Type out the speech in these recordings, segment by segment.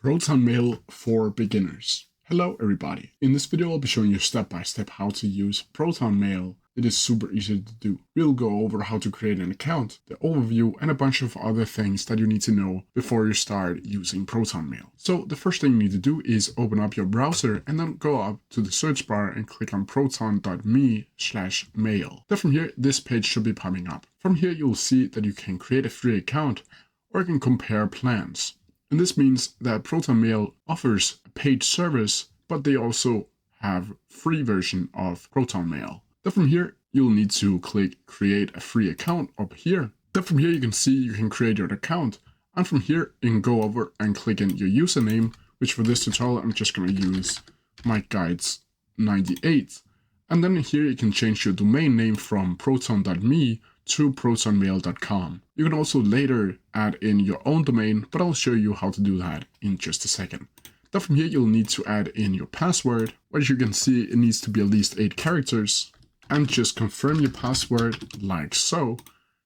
Proton Mail for beginners. Hello everybody. In this video I'll be showing you step by step how to use Proton Mail. It is super easy to do. We'll go over how to create an account, the overview, and a bunch of other things that you need to know before you start using Proton Mail. So the first thing you need to do is open up your browser and then go up to the search bar and click on proton.me/mail. Then from here this page should be popping up. From here you'll see that you can create a free account or you can compare plans. And this means that Proton Mail offers a paid service, but they also have free version of Proton Mail. Then from here, you'll need to click create a free account up here. Then from here, you can see you can create your account. And from here, you can go over and click in your username, which for this tutorial, I'm just going to use MikeGuides98. And then here you can change your domain name from proton.me to protonmail.com. You can also later add in your own domain, but I'll show you how to do that in just a second. Then from here, you'll need to add in your password, which you can see it needs to be at least 8 characters, and just confirm your password like so.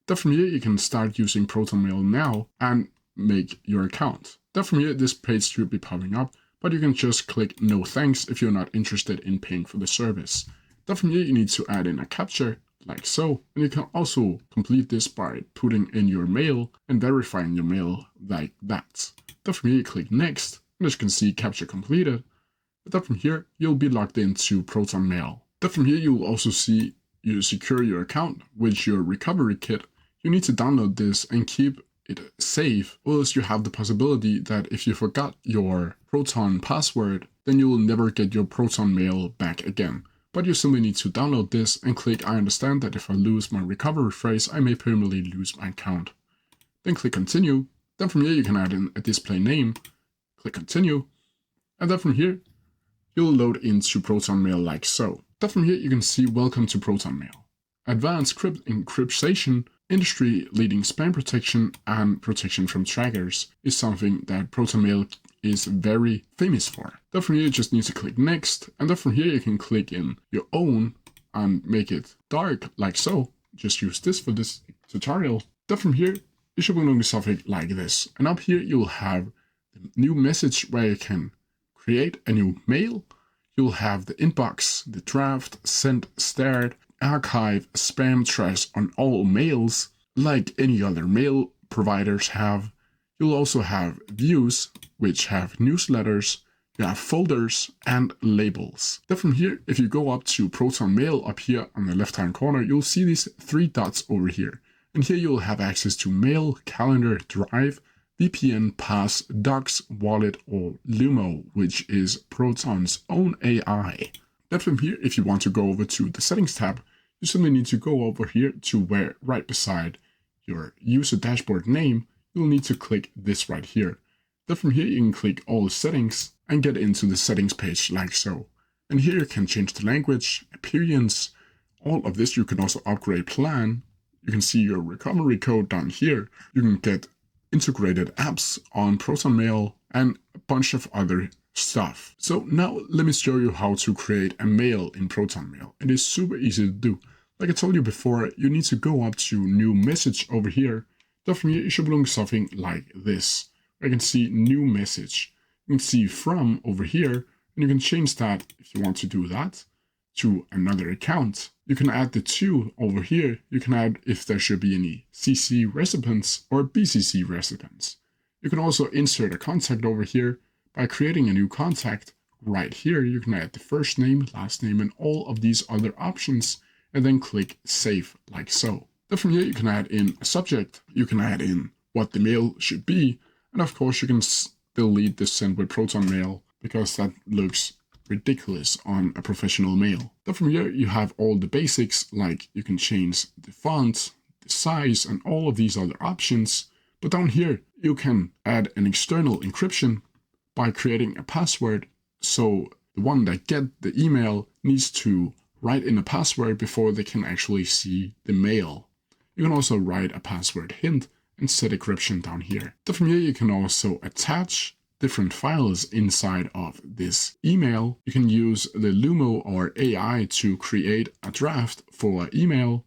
Then from here, you can start using Proton Mail now and make your account. Then from here, this page should be popping up, but you can just click no thanks if you're not interested in paying for the service. Then from here, you need to add in a captcha, like so, and you can also complete this by putting in your mail and verifying your mail like that. Then from here you click next, and as you can see, captcha completed. But then from here you'll be logged into Proton Mail. Then from here you'll also see you secure your account with your recovery kit. You need to download this and keep it safe, or else you have the possibility that if you forgot your Proton password, then you will never get your Proton Mail back again. But you simply need to download this and click I understand that if I lose my recovery phrase, I may permanently lose my account. Then click continue. Then from here you can add in a display name. Click continue. And then from here, you'll load into Proton Mail like so. Then from here you can see welcome to Proton Mail. Advanced encryption, industry-leading spam protection, and protection from trackers is something that Proton Mail is very famous for. Then from here you just need to click next, and then from here you can click in your own and make it dark like so. Just use this for this tutorial. Then from here you should be doing something like this, and up here you'll have the new message where you can create a new mail. You'll have the inbox, the draft, sent, stared, archive, spam, trash on all mails like any other mail providers have. You'll also have views, which have newsletters, you have folders and labels. Then from here, if you go up to Proton Mail up here on the left hand corner, you'll see these 3 dots over here. And here you'll have access to Mail, Calendar, Drive, VPN, Pass, Docs, Wallet, or Lumo, which is Proton's own AI. Then from here, if you want to go over to the Settings tab, you simply need to go over here to where right beside your user dashboard name, you'll need to click this right here. Then from here you can click all settings and get into the settings page like so. And here you can change the language, appearance, all of this. You can also upgrade plan. You can see your recovery code down here. You can get integrated apps on Proton Mail and a bunch of other stuff. So now let me show you how to create a mail in Proton Mail. It is super easy to do. Like I told you before, you need to go up to new message over here. Then from here you should be doing something like this. I can see new message. You can see from over here, and you can change that if you want to do that to another account. You can add the 2 over here. You can add if there should be any CC recipients or BCC recipients. You can also insert a contact over here by creating a new contact. Right here, you can add the first name, last name, and all of these other options, and then click save like so. Then from here, you can add in a subject. You can add in what the mail should be. And of course, you can delete the send with Proton Mail because that looks ridiculous on a professional mail. Then from here, you have all the basics, like you can change the font, the size, and all of these other options. But down here, you can add an external encryption by creating a password. So the one that get the email needs to write in a password before they can actually see the mail. You can also write a password hint and set encryption down here. Then from here you can also attach different files inside of this email. You can use the Lumo or AI to create a draft for email.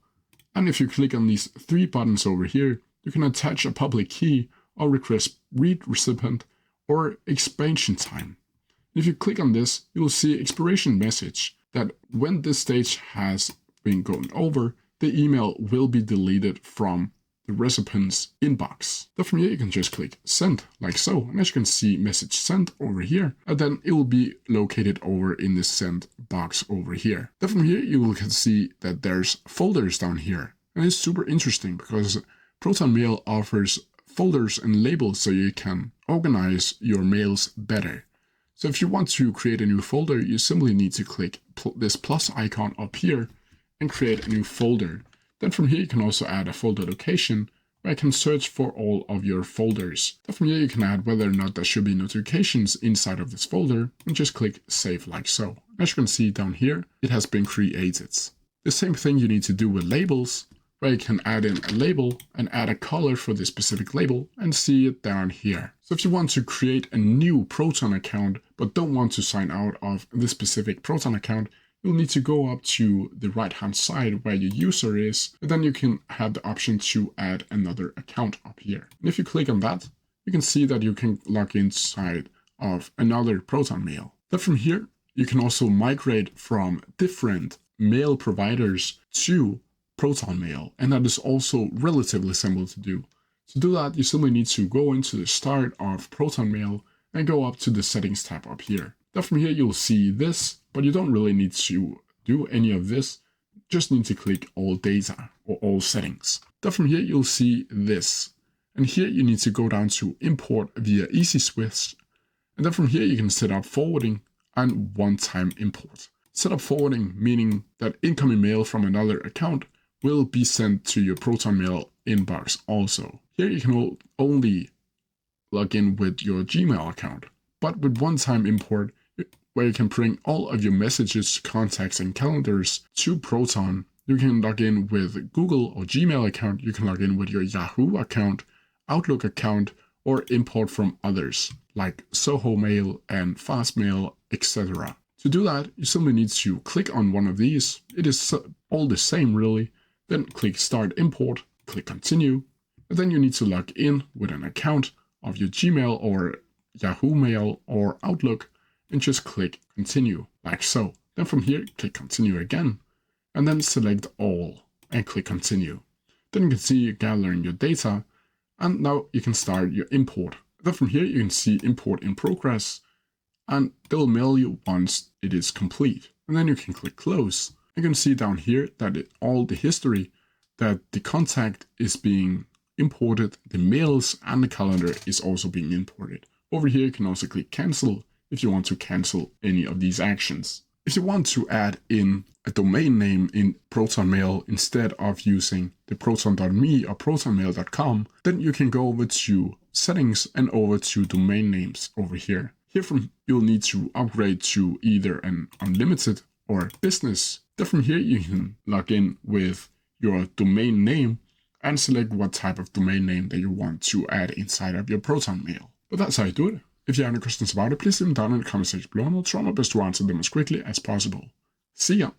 And if you click on these 3 buttons over here, you can attach a public key or request read recipient or expansion time. If you click on this, you will see expiration message that when this stage has been going over, the email will be deleted from the recipient's inbox. Then from here, you can just click send like so. And as you can see, message sent over here, and then it will be located over in the send box over here. Then from here, you can see that there's folders down here. And it's super interesting because Proton Mail offers folders and labels so you can organize your mails better. So if you want to create a new folder, you simply need to click this plus icon up here and create a new folder. Then from here, you can also add a folder location where I can search for all of your folders. Then from here, you can add whether or not there should be notifications inside of this folder and just click save like so. As you can see down here, it has been created. The same thing you need to do with labels, where you can add in a label and add a color for this specific label and see it down here. So if you want to create a new Proton account but don't want to sign out of this specific Proton account, you'll need to go up to the right hand side where your user is, and then you can have the option to add another account up here. And if you click on that, you can see that you can log inside of another Proton Mail. Then from here, you can also migrate from different mail providers to Proton Mail, and that is also relatively simple to do. To do that, you simply need to go into the start of Proton Mail and go up to the settings tab up here. Then from here, you'll see this, but you don't really need to do any of this. Just need to click all data or all settings. Then from here, you'll see this. And here you need to go down to import via Easy Switch. And then from here, you can set up forwarding and one-time import. Set up forwarding, meaning that incoming mail from another account will be sent to your Proton Mail inbox also. Here you can only log in with your Gmail account, but with one-time import, where you can bring all of your messages, contacts, and calendars to Proton, you can log in with Google or Gmail account, you can log in with your Yahoo account, Outlook account, or import from others like Soho Mail and Fastmail, etc. To do that, you simply need to click on one of these. It is all the same really. Then click Start Import, click Continue, and then you need to log in with an account of your Gmail or Yahoo Mail or Outlook, and just click Continue, like so. Then from here, click Continue again, and then select All, and click Continue. Then you can see you're gathering your data, and now you can start your import. Then from here, you can see Import in Progress, and they'll mail you once it is complete. And then you can click Close. You can see down here that all the history, that the contact is being imported, the mails and the calendar is also being imported. Over here, you can also click Cancel if you want to cancel any of these actions. If you want to add in a domain name in Proton Mail instead of using the proton.me or protonmail.com, then you can go over to Settings and over to Domain Names over here. Here you'll need to upgrade to either an unlimited or business. Then from here, you can log in with your domain name and select what type of domain name that you want to add inside of your Proton Mail. But that's how you do it. If you have any questions about it, please leave them down in the comment section below and I'll try my best to answer them as quickly as possible. See ya!